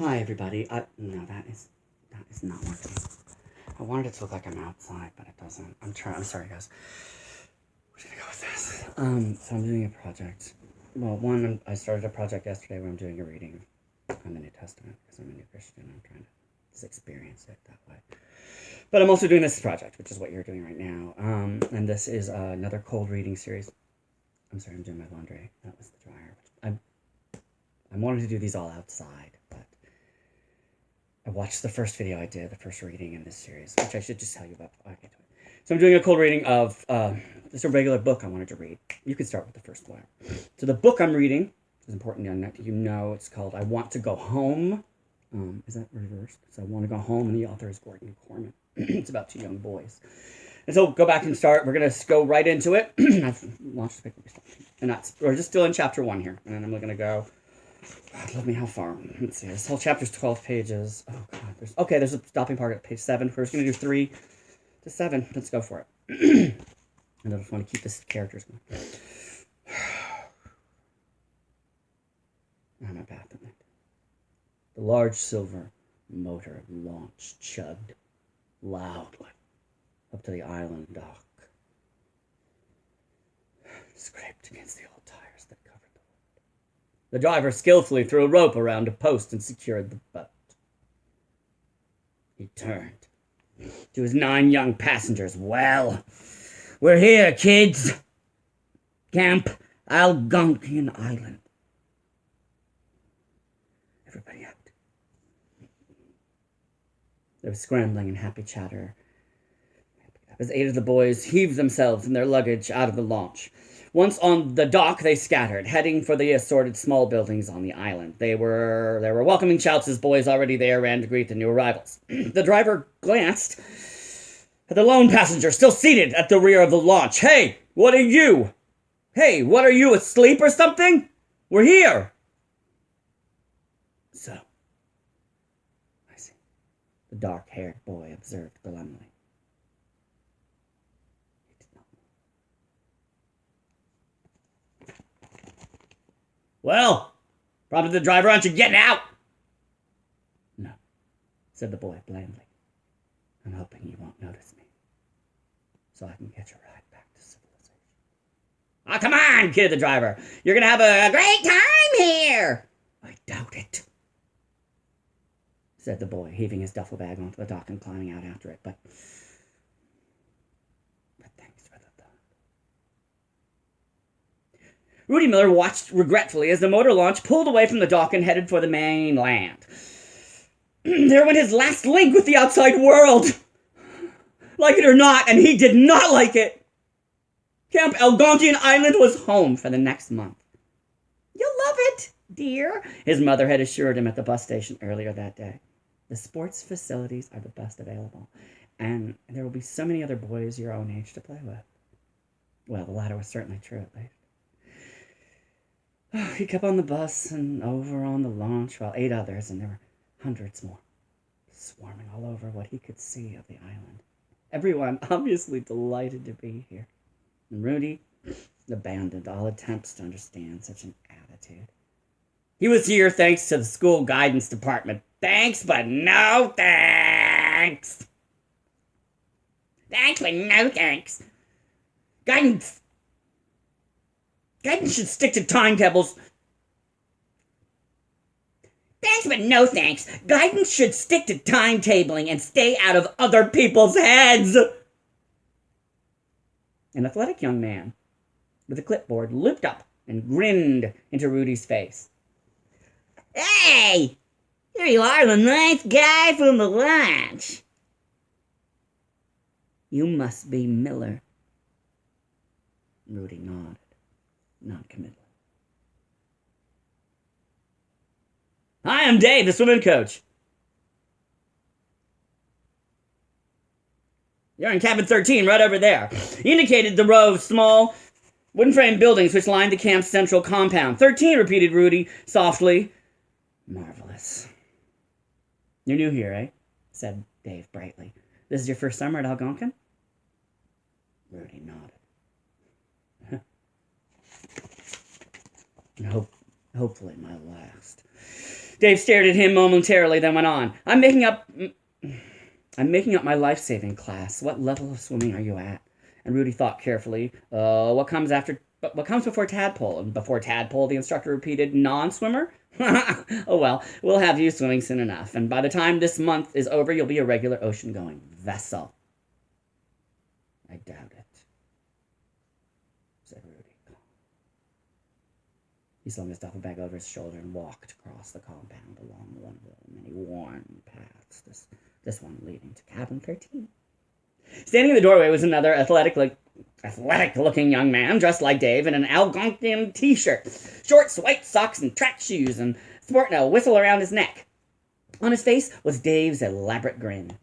Hi everybody. No, that is not working. I wanted it to look like I'm outside, but it doesn't. I'm sorry, guys. Where should I go with this? So I'm doing a project. Well, I started a project yesterday where I'm doing a reading on the New Testament because I'm a new Christian. I'm trying to just experience it that way. But I'm also doing this project, which is what you're doing right now. And this is another cold reading series. I'm sorry, I'm doing my laundry. That was the dryer. I wanted to do these all outside, but I watched the first video I did, the first reading in this series, which I should just tell you about before I get to it. So I'm doing a cold reading of just a regular book I wanted to read. You can start with the first one. So the book I'm reading is important to you know. It's called I Want to Go Home. Is that reversed? So I Want to Go Home, and the author is Gordon Corman. It's about two young boys. And so go back and start. We're going to go right into it. I've launched the paper. And we're just still in chapter 1 here. And then I'm going to go... God, love me how far. Let's see. This whole chapter's 12 pages. Oh, God. There's a stopping part at page 7. We're just going to do 3 to 7. Let's go for it. And I just want to keep this characters going. I'm a bath at night. The large silver motor launch chugged loudly up to the island dock. Scraped against the old tires that covered the wood. The driver skillfully threw a rope around a post and secured the boat. He turned to his 9 young passengers. Well, we're here, kids. Camp Algonquian Island. Everybody out. There was scrambling and happy chatter as 8 of the boys heaved themselves and their luggage out of the launch. Once on the dock, they scattered, heading for the assorted small buildings on the island. There were welcoming shouts as boys already there ran to greet the new arrivals. The driver glanced at the lone passenger still seated at the rear of the launch. Hey, what are you? Hey, what are you, asleep or something? We're here. So, I see. The dark-haired boy observed glumly. Well, prompted the driver, aren't you getting out? No, said the boy blandly. I'm hoping you won't notice me, so I can catch a ride back to civilization. Oh, come on, kidded the driver. You're going to have a great time here. I doubt it, said the boy, heaving his duffel bag onto the dock and climbing out after it. But thanks for the thought. Rudy Miller watched regretfully as the motor launch pulled away from the dock and headed for the mainland. There went his last link with the outside world. Like it or not, and he did not like it. Camp Algonquian Island was home for the next month. You'll love it, dear, his mother had assured him at the bus station earlier that day. The sports facilities are the best available, and there will be so many other boys your own age to play with. Well, the latter was certainly true, at least. He kept on the bus and over on the launch while 8 others, and there were hundreds more, swarming all over what he could see of the island. Everyone obviously delighted to be here. And Rudy abandoned all attempts to understand such an attitude. He was here thanks to the school guidance department. Thanks, but no thanks. Thanks, but no thanks. Guidance should stick to timetables. Thanks, but no thanks. Guidance should stick to timetabling and stay out of other people's heads. An athletic young man with a clipboard looked up and grinned into Rudy's face. Hey, here you are, the nice guy from the launch. You must be Miller. Rudy nodded, non-committal. Hi, I'm Dave, the swimming coach. You're in cabin 13, right over there. He indicated the row of small wooden frame buildings which lined the camp's central compound. 13, repeated Rudy softly. Marvelous. You're new here, eh? Said Dave brightly. This is your first summer at Algonquin? Rudy nodded. Hopefully my last. Dave stared at him momentarily, then went on. I'm making up my life-saving class. What level of swimming are you at? And Rudy thought carefully. What comes before tadpole? And before tadpole, the instructor repeated, non-swimmer? Oh well, we'll have you swimming soon enough. And by the time this month is over, you'll be a regular ocean-going vessel. I doubt it, said Rudy. He slung his duffel bag over his shoulder and walked across the compound along one of the many worn paths, this one leading to cabin 13. Standing in the doorway was another athletic-looking young man dressed like Dave in an Algonquian t-shirt, shorts, white socks, and track shoes, and sporting a whistle around his neck. On his face was Dave's elaborate grin.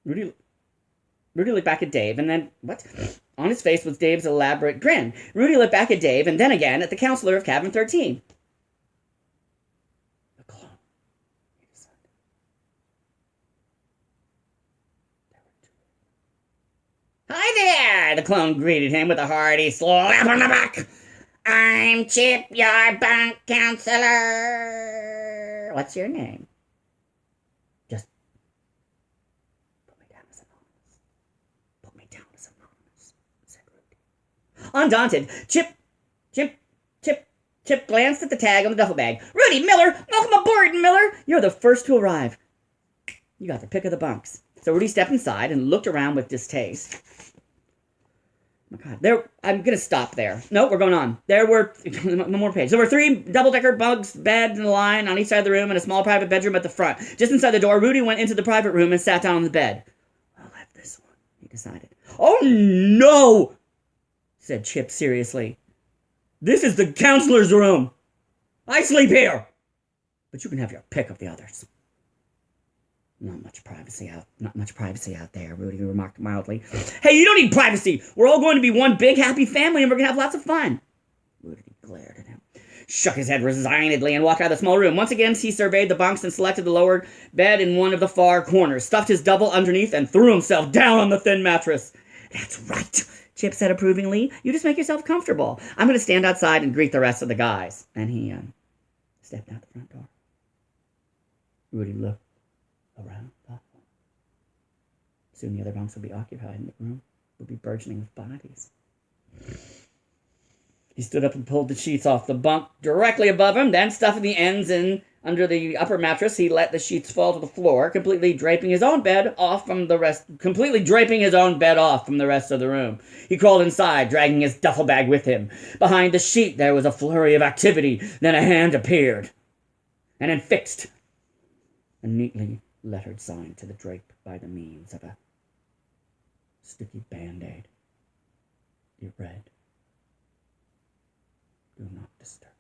Rudy looked back at Dave, and then, what? On his face was Dave's elaborate grin. Rudy looked back at Dave, and then again at the counselor of cabin 13. The clone, he decided. Hi there, the clone greeted him with a hearty slap on the back. I'm Chip, your bunk counselor. What's your name? Just put me down as anonymous. Put me down as anonymous, said Rudy. Undaunted, Chip glanced at the tag on the duffel bag. Rudy Miller, welcome aboard, Miller. You're the first to arrive. You got the pick of the bunks. So Rudy stepped inside and looked around with distaste. Oh my God, I'm going to stop there. No, we're going on. There were, one more page. There were 3 double-decker bunks, beds in a line on each side of the room, and a small private bedroom at the front. Just inside the door, Rudy went into the private room and sat down on the bed. I'll have this one, he decided. Oh, no, said Chip seriously. This is the counselor's room. I sleep here. But you can have your pick of the others. Not much privacy out there, Rudy remarked mildly. Hey, you don't need privacy. We're all going to be one big happy family and we're going to have lots of fun. Rudy glared at him, shook his head resignedly, and walked out of the small room. Once again, he surveyed the bunks and selected the lowered bed in one of the far corners, stuffed his double underneath, and threw himself down on the thin mattress. That's right, Chip said approvingly. You just make yourself comfortable. I'm going to stand outside and greet the rest of the guys. And he stepped out the front door. Rudy looked around thoughtful. Soon the other bunks would be occupied and the room would be burgeoning with bodies. He stood up and pulled the sheets off the bunk directly above him, then stuffing the ends in under the upper mattress, he let the sheets fall to the floor, completely draping his own bed off from the rest of the room. He crawled inside, dragging his duffel bag with him. Behind the sheet there was a flurry of activity, then a hand appeared and affixed a neatly lettered sign to the drape by the means of a sticky band-aid. It read, "Do not disturb."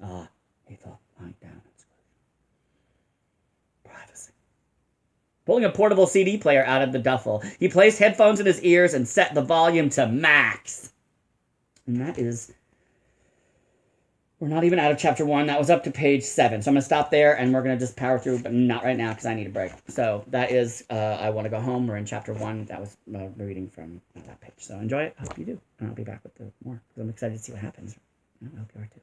Ah, he thought, lying down in seclusion. Privacy. Pulling a portable CD player out of the duffel, he placed headphones in his ears and set the volume to max. And that is... We're not even out of chapter 1. That was up to page 7. So I'm going to stop there, and we're going to just power through, but not right now because I need a break. So that is I Want to Go Home. We're in chapter 1. That was reading from that page. So enjoy it. I hope you do. And I'll be back with more because I'm excited to see what happens. I hope you are too.